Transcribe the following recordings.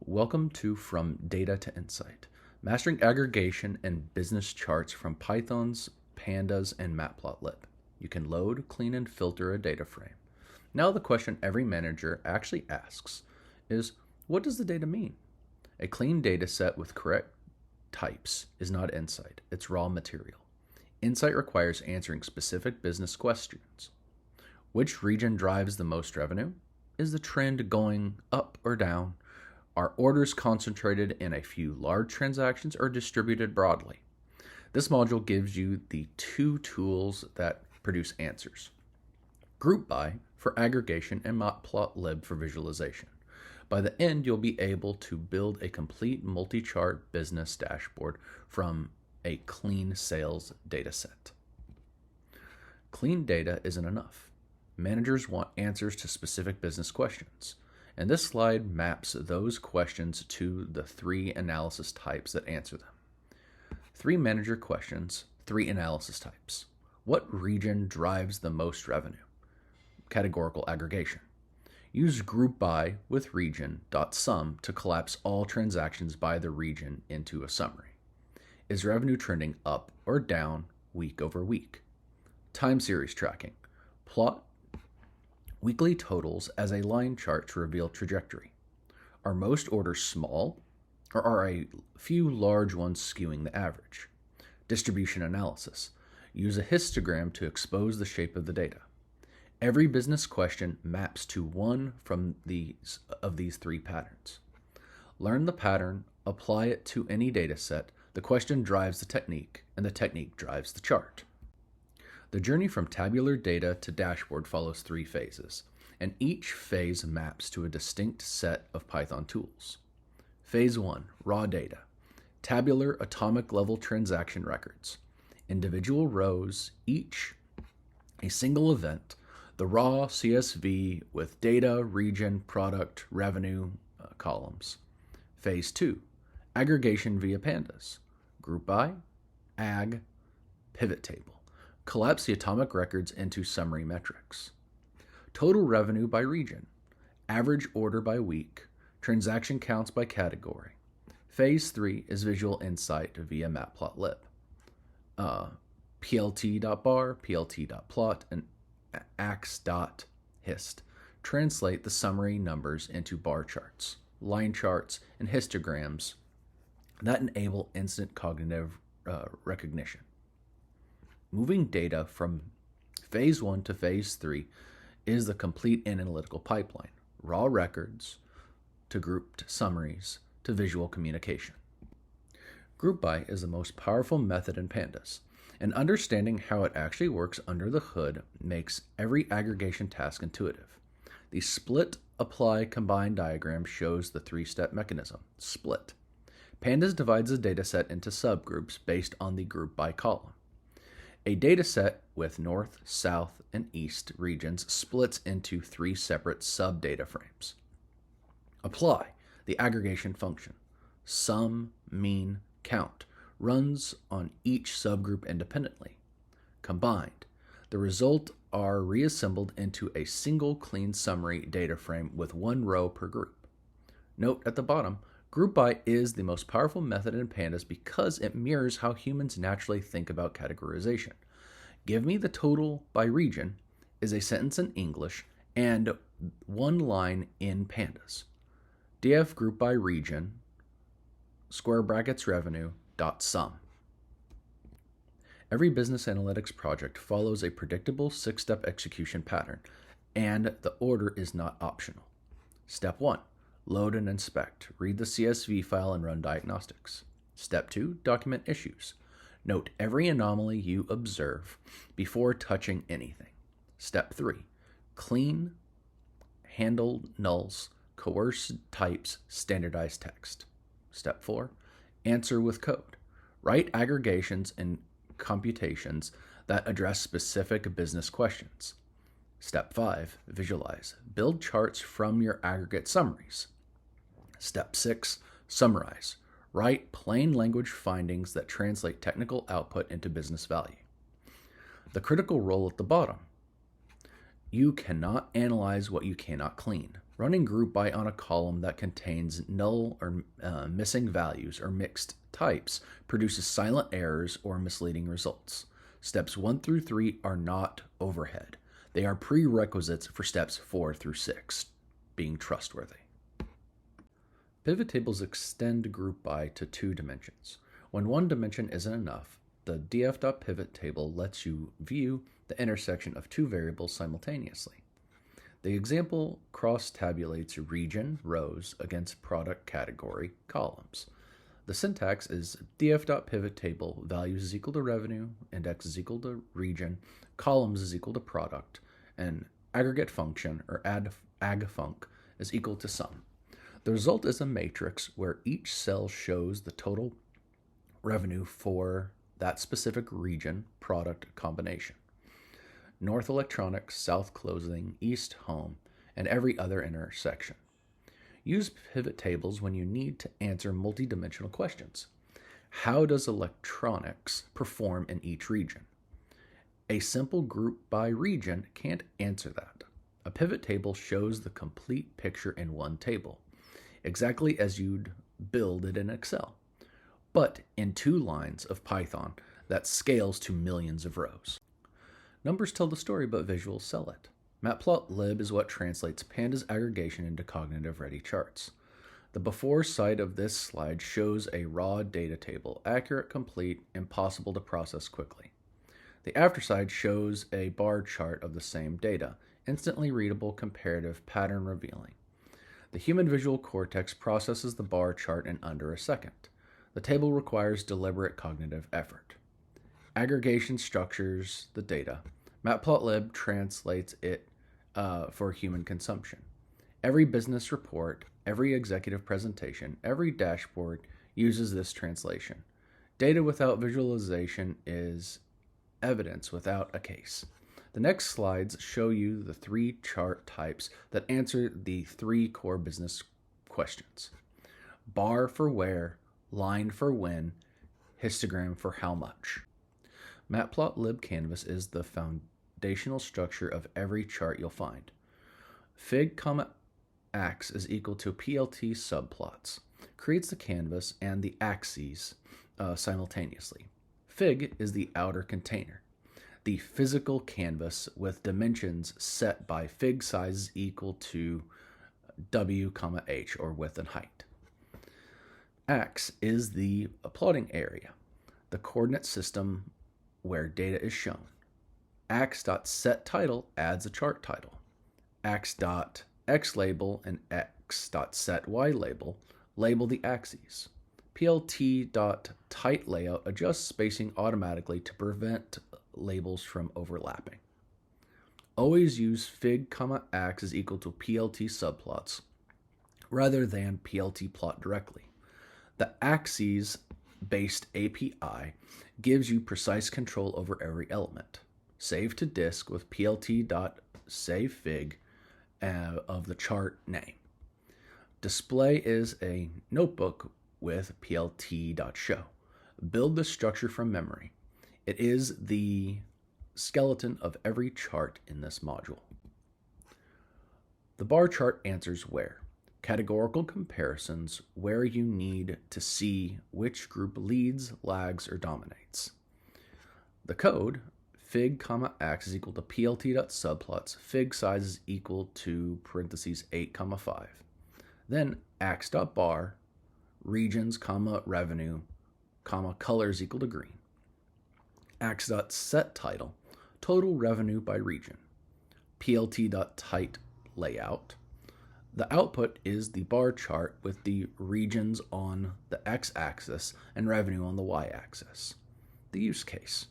Welcome to From Data to Insight, mastering aggregation and business charts from Python's, pandas, and matplotlib. You can load, clean, and filter a data frame. Now the question every manager actually asks is, what does the data mean? A clean data set with correct types is not insight, it's raw material. Insight requires answering specific business questions. Which region drives the most revenue? Is the trend going up or down? Are orders concentrated in a few large transactions or distributed broadly? This module gives you the two tools that produce answers. Groupby for aggregation and matplotlib for visualization. By the end, you'll be able to build a complete multi-chart business dashboard from a clean sales dataset. Clean data isn't enough. Managers want answers to specific business questions. And this slide maps those questions to the three analysis types that answer them. 3 manager questions, 3 analysis types. What region drives the most revenue? Categorical aggregation. Use groupby with region.sum to collapse all transactions by the region into a summary. Is revenue trending up or down week over week? Time series tracking. Plot weekly totals as a line chart to reveal trajectory. Are most orders small, or are a few large ones skewing the average? Distribution analysis. Use a histogram to expose the shape of the data. Every business question maps to one from these 3 patterns. Learn the pattern, apply it to any data set. The question drives the technique, and the technique drives the chart. The journey from tabular data to dashboard follows 3 phases, and each phase maps to a distinct set of Python tools. Phase 1, raw data. Tabular atomic level transaction records. Individual rows, each a single event, the raw CSV with data, region, product, revenue columns. Phase 2, aggregation via pandas. Groupby, agg, pivot table. Collapse the atomic records into summary metrics. Total revenue by region. Average order by week. Transaction counts by category. Phase 3 is visual insight via matplotlib. plt.bar, plt.plot, and ax.hist. Translate the summary numbers into bar charts, line charts, and histograms that enable instant cognitive recognition. Moving data from phase 1 to phase 3 is the complete analytical pipeline, raw records to grouped summaries to visual communication. Groupby is the most powerful method in pandas, and understanding how it actually works under the hood makes every aggregation task intuitive. The split, apply, combine diagram shows the 3-step mechanism, split. Pandas divides a dataset into subgroups based on the groupby column. A dataset with north, south, and east regions splits into 3 separate sub-data frames. Apply, the aggregation function. Sum, mean, count, runs on each subgroup independently. Combined, the result are reassembled into a single clean summary data frame with 1 row per group. Note at the bottom, groupby is the most powerful method in pandas because it mirrors how humans naturally think about categorization. Give me the total by region is a sentence in English and 1 line in pandas. df group by region, square brackets revenue, dot sum. Every business analytics project follows a predictable 6-step execution pattern, and the order is not optional. Step 1. Load and inspect. Read the CSV file and run diagnostics. Step 2. Document issues. Note every anomaly you observe before touching anything. Step 3. Clean, handle nulls, coerce types, standardize text. Step 4. Answer with code. Write aggregations and computations that address specific business questions. Step 5. Visualize. Build charts from your aggregate summaries. Step 6. Summarize. Write plain language findings that translate technical output into business value. The critical role at the bottom. You cannot analyze what you cannot clean. Running groupby on a column that contains null or missing values or mixed types produces silent errors or misleading results. Steps 1 through 3 are not overhead. They are prerequisites for steps 4 through 6, being trustworthy. Pivot tables extend groupby to 2 dimensions. When one dimension isn't enough, the df.pivot table lets you view the intersection of 2 variables simultaneously. The example cross-tabulates region rows against product category columns. The syntax is df.pivot table values is equal to revenue, index is equal to region, columns is equal to product, and aggregate function, or agfunc, is equal to sum. The result is a matrix where each cell shows the total revenue for that specific region product combination. North electronics, south clothing, east home, and every other intersection. Use pivot tables when you need to answer multidimensional questions. How does electronics perform in each region? A simple group by region can't answer that. A pivot table shows the complete picture in one table, exactly as you'd build it in Excel, but in 2 lines of Python that scales to millions of rows. Numbers tell the story, but visuals sell it. Matplotlib is what translates pandas aggregation into cognitive-ready charts. The before side of this slide shows a raw data table, accurate, complete, impossible to process quickly. The after side shows a bar chart of the same data, instantly readable, comparative, pattern revealing. The human visual cortex processes the bar chart in under a second. The table requires deliberate cognitive effort. Aggregation structures the data. Matplotlib translates it for human consumption. Every business report, every executive presentation, every dashboard uses this translation. Data without visualization is evidence without a case. The next slides show you the 3 chart types that answer the 3 core business questions. Bar for where, line for when, histogram for how much. Matplotlib canvas is the foundational structure of every chart you'll find. Fig, ax is equal to PLT subplots. Creates the canvas and the axes simultaneously. Fig is the outer container, the physical canvas with dimensions set by fig sizes equal to w, h, or width and height. Ax is the plotting area, the coordinate system where data is shown. Ax.setTitle adds a chart title. Ax.xLabel and x.setYLabel label the axes. PLT.TightLayout adjusts spacing automatically to prevent labels from overlapping. Always use fig, ax is equal to PLT subplots rather than PLT plot directly. The axes-based API gives you precise control over every element. Save to disk with plt.savefig of the chart name. Display is a notebook with plt.show. Build the structure from memory. It is the skeleton of every chart in this module. The bar chart answers where. Categorical comparisons where you need to see which group leads, lags, or dominates. The code, fig, ax is equal to plt.subplots, fig size is equal to parentheses 8, 5. Then ax.bar, regions, revenue, color is equal to green. Ax.setTitle, total revenue by region. plt.TightLayout. The output is the bar chart with the regions on the x-axis and revenue on the y-axis. The use case.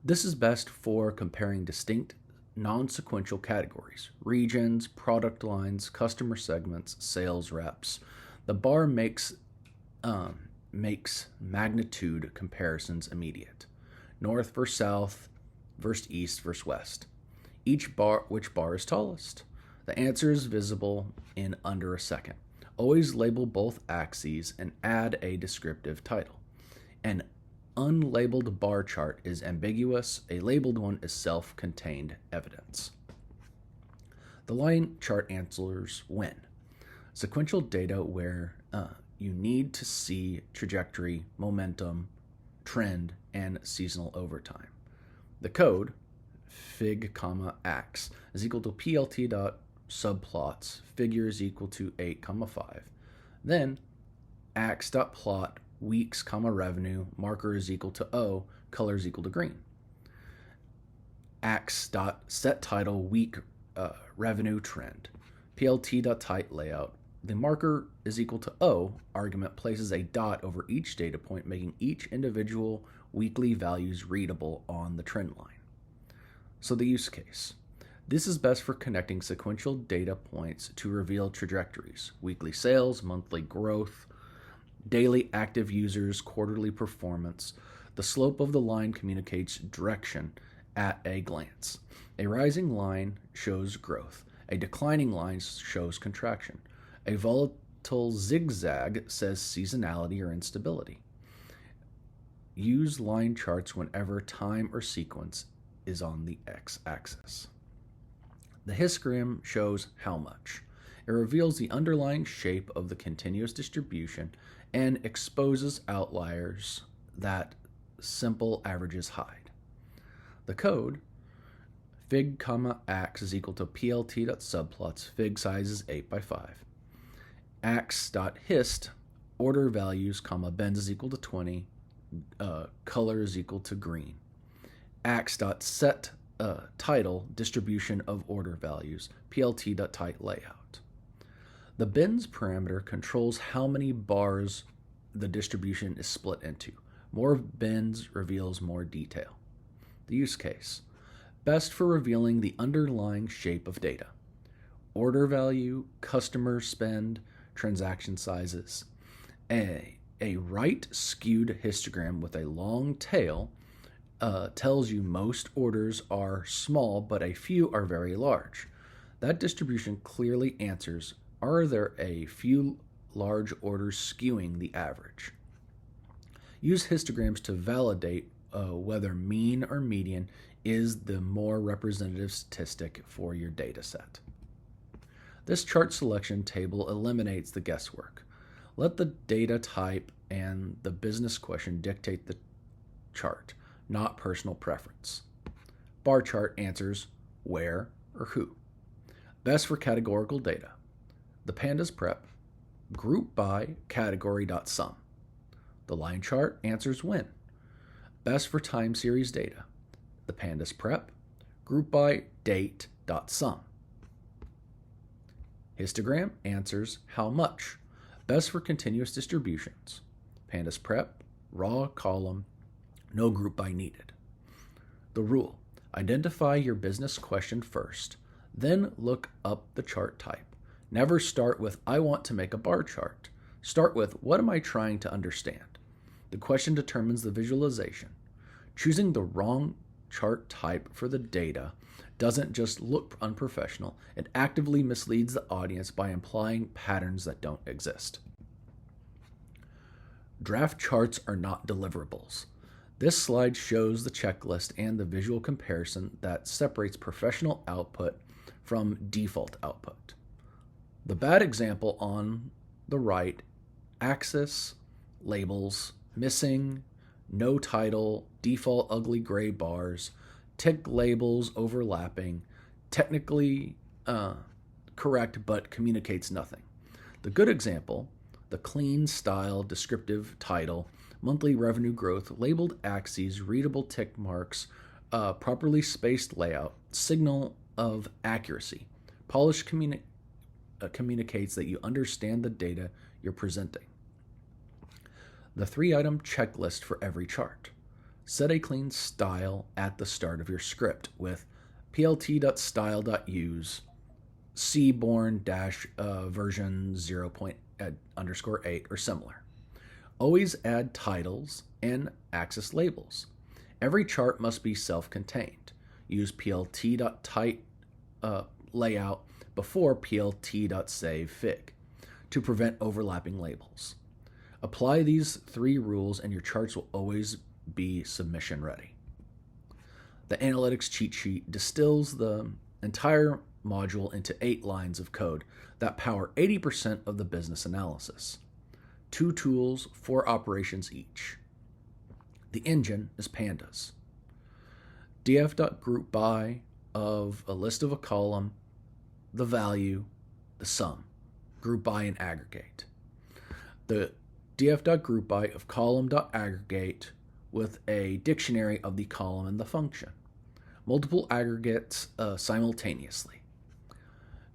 This is best for comparing distinct non-sequential categories, regions, product lines, customer segments, sales reps. The bar makes magnitude comparisons immediate. North versus south versus east versus west. Which bar is tallest? The answer is visible in under a second. Always label both axes and add a descriptive title. An unlabeled bar chart is ambiguous. A labeled one is self-contained evidence. The line chart answers when. Sequential data where you need to see trajectory, momentum, trend, and seasonal overtime. The code, fig, ax, is equal to plt.subplots, figure is equal to 8, 5. Then ax.plot, weeks, revenue, marker is equal to O, color is equal to green. Ax.setTitle, week, revenue, trend. plt.type layout, the marker is equal to O, argument places a dot over each data point, making each individual weekly values readable on the trend line. So the use case. This is best for connecting sequential data points to reveal trajectories, weekly sales, monthly growth, daily active users, quarterly performance. The slope of the line communicates direction at a glance. A rising line shows growth. A declining line shows contraction. A volatile zigzag says seasonality or instability. Use line charts whenever time or sequence is on the x-axis. The histogram shows how much. It reveals the underlying shape of the continuous distribution and exposes outliers that simple averages hide. The code, fig, ax is equal to plt.subplots, fig size is 8 by 5. Ax.hist, order values, bends is equal to 20, color is equal to green. Ax.set title, distribution of order values, plt.type layout. The bins parameter controls how many bars the distribution is split into. More bins reveals more detail. The use case. Best for revealing the underlying shape of data. Order value, customer spend, transaction sizes. A right skewed histogram with a long tail tells you most orders are small, but a few are very large. That distribution clearly answers, are there a few large orders skewing the average? Use histograms to validate whether mean or median is the more representative statistic for your data set. This chart selection table eliminates the guesswork. Let the data type and the business question dictate the chart, not personal preference. Bar chart answers where or who. Best for categorical data. The pandas prep, group by category.sum. The line chart answers when. Best for time series data. The pandas prep, group by date.sum. Histogram answers how much. Best for continuous distributions. Pandas prep, raw column, no group by needed. The rule. Identify your business question first, then look up the chart type. Never start with, I want to make a bar chart. Start with, what am I trying to understand? The question determines the visualization. Choosing the wrong chart type for the data doesn't just look unprofessional, it actively misleads the audience by implying patterns that don't exist. Draft charts are not deliverables. This slide shows the checklist and the visual comparison that separates professional output from default output. The bad example on the right, axis, labels, missing, no title, default ugly gray bars, tick labels overlapping, technically correct but communicates nothing. The good example, the clean style, descriptive title, monthly revenue growth, labeled axes, readable tick marks, properly spaced layout, signal of accuracy. Polished communicates that you understand the data you're presenting. The 3-item checklist for every chart. Set a clean style at the start of your script with plt.style.use cborn-version 0._8 or similar. Always add titles and axis labels. Every chart must be self-contained. Use plt.type layout before plt.savefig to prevent overlapping labels. Apply these 3 rules and your charts will always be submission ready. The analytics cheat sheet distills the entire module into 8 lines of code that power 80% of the business analysis. 2 tools, 4 operations each. The engine is pandas. df.groupby of a list of a column, the value, the sum. Group by and aggregate. The df.groupby of column.aggregate with a dictionary of the column and the function. Multiple aggregates simultaneously.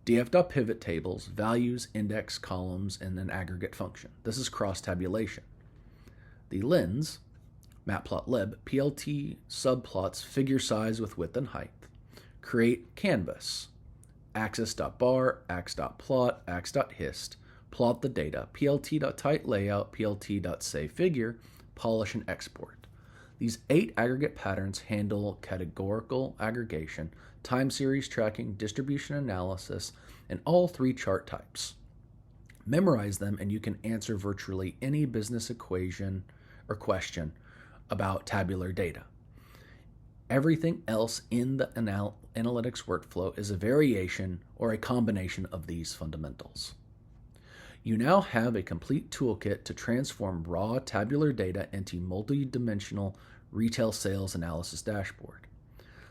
df.pivot tables, values, index, columns, and an aggregate function. This is cross-tabulation. The lens, matplotlib, PLT subplots figure size with width and height. Create canvas, axis.bar, ax.plot, ax.hist, plot the data, plt.tightLayout, plt.saveFigure, polish and export. These 8 aggregate patterns handle categorical aggregation, time series tracking, distribution analysis, and all 3 chart types. Memorize them and you can answer virtually any business equation or question about tabular data. Everything else in the analytics workflow is a variation or a combination of these fundamentals. You now have a complete toolkit to transform raw tabular data into multi-dimensional retail sales analysis dashboard.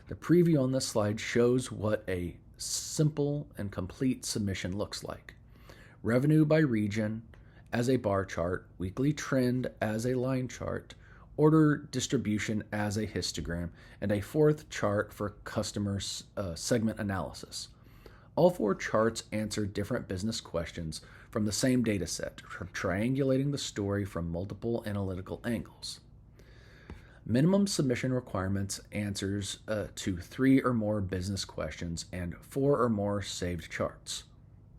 The preview on this slide shows what a simple and complete submission looks like. Revenue by region as a bar chart, weekly trend as a line chart, order distribution as a histogram, and a 4th chart for customer segment analysis. All 4 charts answer different business questions from the same data set, triangulating the story from multiple analytical angles. Minimum submission requirements answers to 3 or more business questions and 4 or more saved charts.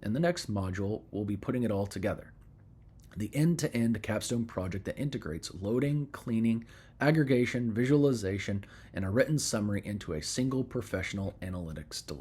In the next module, we'll be putting it all together. The end-to-end capstone project that integrates loading, cleaning, aggregation, visualization, and a written summary into a single professional analytics delivery.